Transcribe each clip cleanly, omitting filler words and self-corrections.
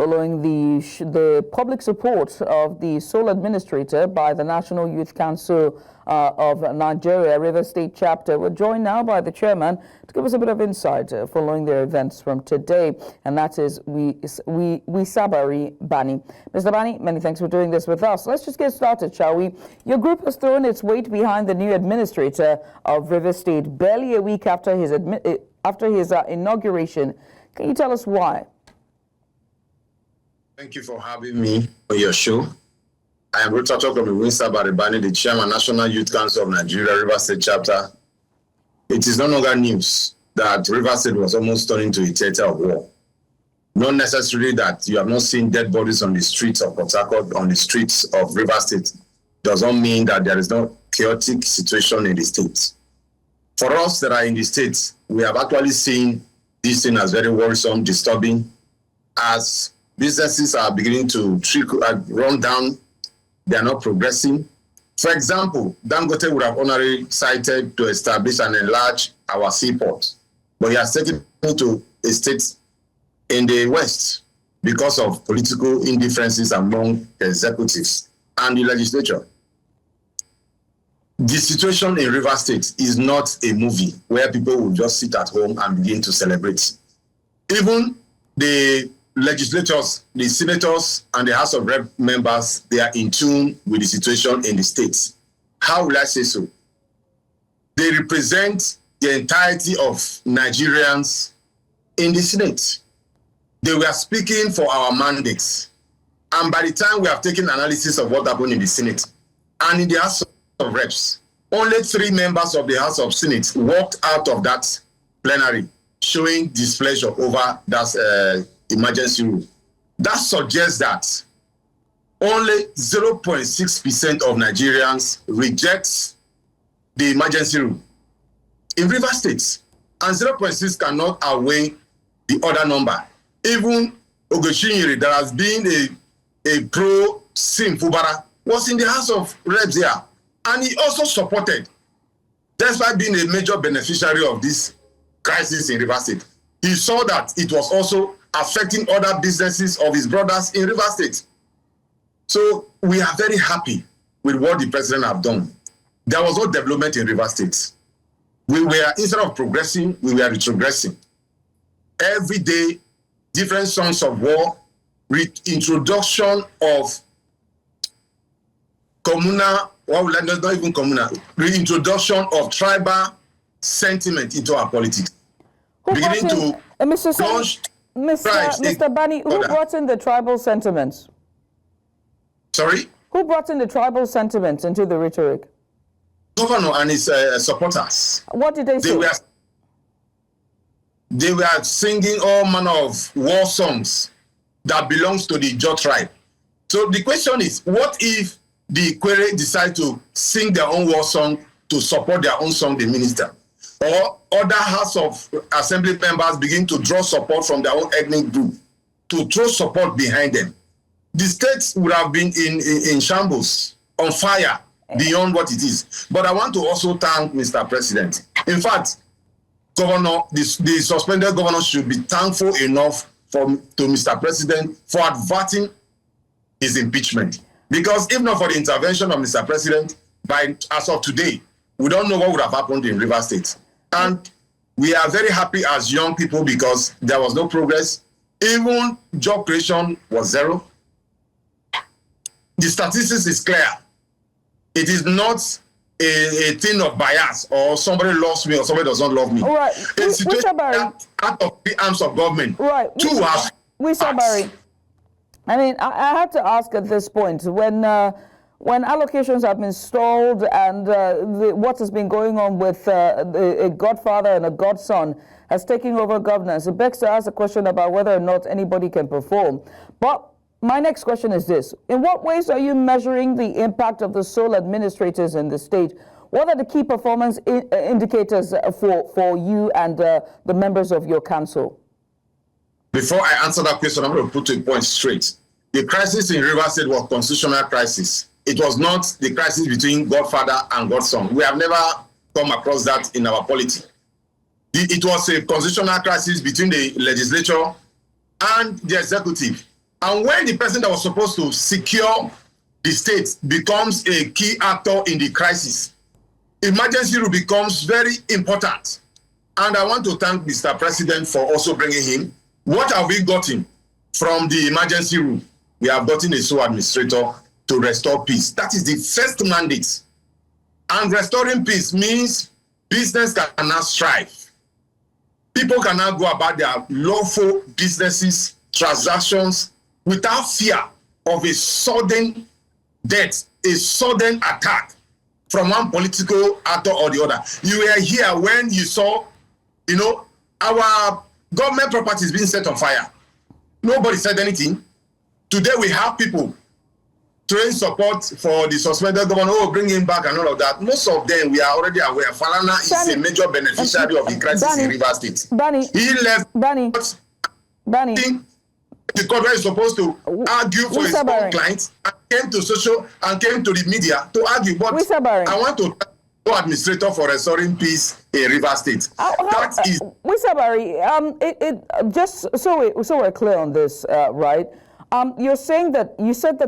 following the public support of the sole administrator by the National Youth Council of Nigeria, Rivers State Chapter. We're joined now by the chairman to give us a bit of insight following their events from today, and that is NWISABARI Bani. Mr. Bani, many thanks for doing this with us. Let's just get started, shall we? Your group has thrown its weight behind the new administrator of Rivers State barely a week after his inauguration. Can you tell us why? Thank you for having me on your show. I am Rotator from NWISABARI Bani, the Chairman, National Youth Council of Nigeria, Rivers State Chapter. It is no longer news that Rivers State was almost turned into a theater of war. Not necessarily that you have not seen dead bodies on the streets of Port Harcourt, on the streets of Rivers State, does not mean that there is no chaotic situation in the state. For us that are in the state, we have actually seen this thing as very worrisome, disturbing, as businesses are beginning to run down. They are not progressing. For example, Dangote would have honorably cited to establish and enlarge our seaport, but he has taken it to a state in the West because of political indifferences among the executives and the legislature. The situation in Rivers State is not a movie where people will just sit at home and begin to celebrate. Even the legislators, the senators, and the House of Rep members, they are in tune with the situation in the states. How will I say so? They represent the entirety of Nigerians in the Senate. They were speaking for our mandates. And by the time we have taken analysis of what happened in the Senate and in the House of Reps, only 3 members of the House of Senate walked out of that plenary showing displeasure over that emergency rule. That suggests that only 0.6% of Nigerians reject the emergency rule in Rivers State, and 0.6 cannot outweigh the other number. Even Ogoshinyere, that has been a pro-Sim Fubara, was in the House of Reps here, and he also supported, despite being a major beneficiary of this crisis in Rivers State. He saw that it was also affecting other businesses of his brothers in Rivers State. So we are very happy with what the president have done. There was no development in Rivers State. We were, instead of progressing, we were retrogressing. Every day, different songs of war, reintroduction of communal, not even communal, reintroduction of tribal sentiment into our politics. Beginning to Mr. Bani, who brought in the tribal sentiments? Sorry? Who brought in the tribal sentiments into the rhetoric? Governor and his supporters. What did they say? They were singing all manner of war songs that belongs to the Jaw tribe. So the question is, what if the Kwere decide to sing their own war song to support their own song, the minister? Or other House of Assembly members begin to draw support from their own ethnic group to throw support behind them. The state would have been in shambles, on fire, beyond what it is. But I want to also thank Mr. President. In fact, Governor, the suspended governor should be thankful enough to Mr. President for averting his impeachment. Because if not for the intervention of Mr. President, as of today, we don't know what would have happened in Rivers State. And we are very happy as young people because there was no progress. Even job creation was zero. The statistics is clear. It is not a thing of bias or somebody loves me or somebody does not love me. All right. A situation out of the arms of government. Right. NWISABARI. I mean, I have to ask at this point, when allocations have been stalled and what has been going on with a godfather and a godson has taken over governance, it begs to ask a question about whether or not anybody can perform. But my next question is this. In what ways are you measuring the impact of the sole administrators in the state? What are the key performance indicators for you and the members of your council? Before I answer that question, I'm going to put a point straight. The crisis in Rivers State was constitutional crisis. It was not the crisis between godfather and godson. We have never come across that in our polity. It was a constitutional crisis between the legislature and the executive. And when the person that was supposed to secure the state becomes a key actor in the crisis, emergency rule becomes very important. And I want to thank Mr. President for also bringing him. What have we gotten from the emergency rule? We have gotten a sole administrator to restore peace. That is the first mandate. And restoring peace means business can now strive. People can now go about their lawful businesses, transactions, without fear of a sudden death, a sudden attack from one political actor or the other. You were here when you saw, you know, our government property is being set on fire. Nobody said anything. Today we have people throwing support for the suspended governor, oh, bring him back and all of that. Most of them, we are already aware. Falana is a major beneficiary of the crisis in Rivers State. He left because he is supposed to argue for his own clients and came to social and came to the media to argue. But I want to thank the administrator for restoring peace in Rivers State. NWISABARI, just so we're clear on this, right? You said that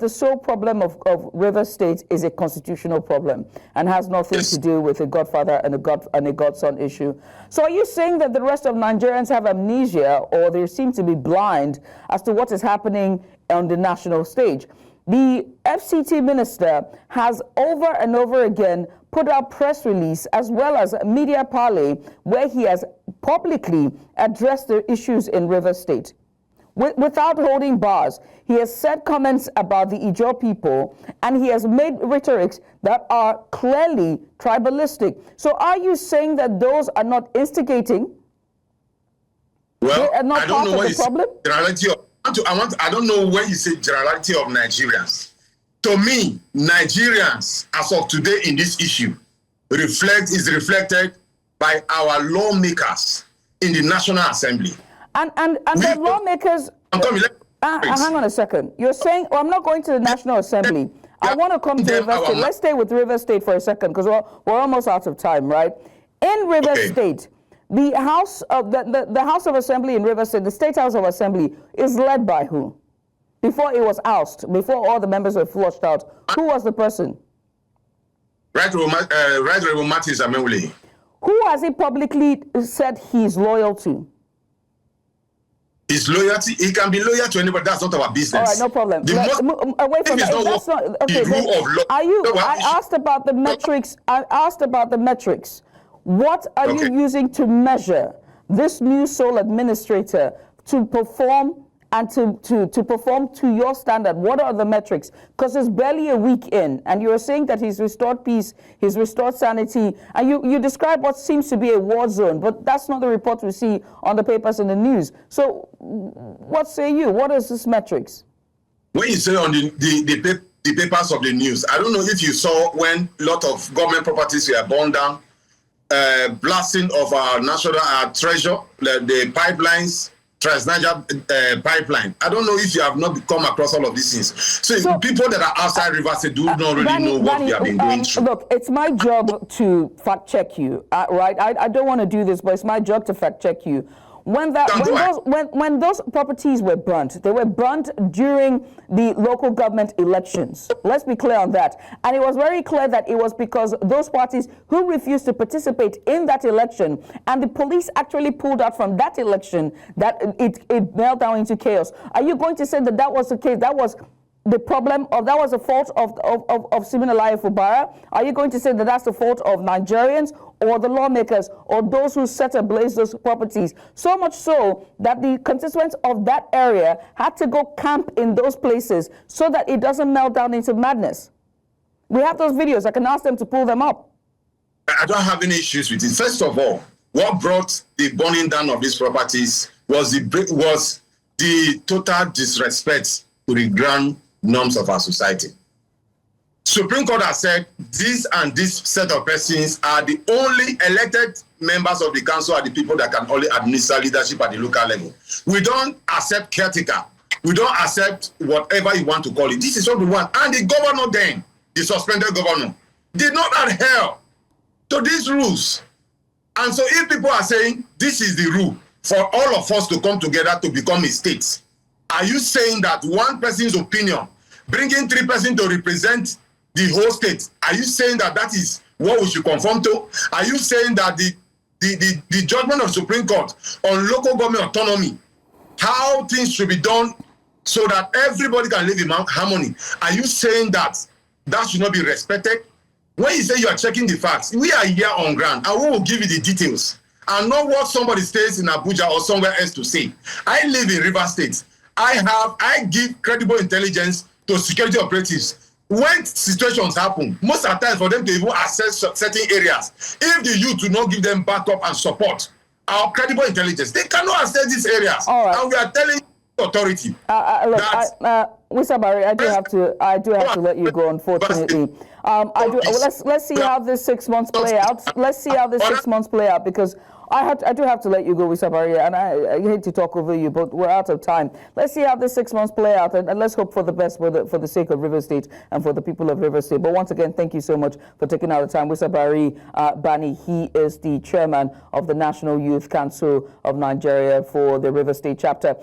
the sole problem of River State is a constitutional problem and has nothing to do with a godfather and a godson issue. So are you saying that the rest of Nigerians have amnesia, or they seem to be blind as to what is happening on the national stage? The FCT minister has over and over again put out press release as well as media parley where he has publicly addressed the issues in River State. Without holding bars, he has said comments about the Ijaw people, and he has made rhetorics that are clearly tribalistic. So are you saying that those are not instigating? Well, they are not part of the problem? I don't know when you say generality of Nigerians. To me, Nigerians, as of today in this issue, is reflected by our lawmakers in the National Assembly. And the lawmakers... hang on a second. You're saying, I'm not going to the National Assembly. I want to come to River State. Let's stay with River State for a second, because we're almost out of time, right? In River State, the House of the House of Assembly in River State, the State House of Assembly, is led by who? Before it was ousted, before all the members were flushed out, who was the person? Right Reverend Martins Amewule. Who has he publicly said he's loyal to? His loyalty, he can be loyal to anybody. That's not our business. All right, no problem. Away from that. That's not okay. I asked about the metrics. I asked about the metrics. What are you using to measure this new sole administrator to perform and to perform to your standard? What are the metrics? Because it's barely a week in, and you're saying that he's restored peace, he's restored sanity, and you describe what seems to be a war zone, but that's not the report we see on the papers and the news. So what say you? What is this metrics? When you say on the papers of the news, I don't know if you saw when a lot of government properties were burned down, blasting of our national treasure, the pipelines, Trans-Niger pipeline. I don't know if you have not come across all of these things. So people that are outside Rivers State do not really know what we have been going through. Look, it's my job to fact check you, right? I don't want to do this, but it's my job to fact check you. When those properties were burnt, they were burnt during the local government elections. Let's be clear on that. And it was very clear that it was because those parties who refused to participate in that election, and the police actually pulled out from that election, that it melted down into chaos. Are you going to say that that was the case? That was the problem, or that was the fault of Siminalayi Fubara? Are you going to say that that's the fault of Nigerians or the lawmakers or those who set ablaze those properties? So much so that the constituents of that area had to go camp in those places so that it doesn't melt down into madness. We have those videos. I can ask them to pull them up. I don't have any issues with it. First of all, what brought the burning down of these properties was the total disrespect to the grand norms of our society. Supreme Court has said this and this set of persons are the only elected members of the council, are the people that can only administer leadership at the local level. We don't accept caretaker. We don't accept whatever you want to call it. This is what we want. And the governor then, the suspended governor, did not adhere to these rules. And so if people are saying this is the rule for all of us to come together to become a state, Are you saying that one person's opinion, bringing 3 persons to represent the whole state, are you saying that that is what we should conform to? Are you saying that the judgment of Supreme Court on local government autonomy, how things should be done so that everybody can live in harmony, are you saying that that should not be respected? When you say you are checking the facts, we are here on ground and we will give you the details and not what somebody stays in Abuja or somewhere else to say. I live in River State. I give credible intelligence to security operatives. When situations happen, most of the time for them to even access certain areas, if the youth do not give them backup and support, our credible intelligence, they cannot access these areas. All right. And we are telling authority. WISABARI, I do have to let you go, unfortunately. Let's see how this 6 months play out. Let's see how this 6 months play out, because I do have to let you go, WISABARI, and I hate to talk over you, but we're out of time. Let's see how this 6 months play out, and let's hope for the best for the sake of River State and for the people of River State. But once again, thank you so much for taking out the time. WISABARI Bani, he is the chairman of the National Youth Council of Nigeria for the River State chapter.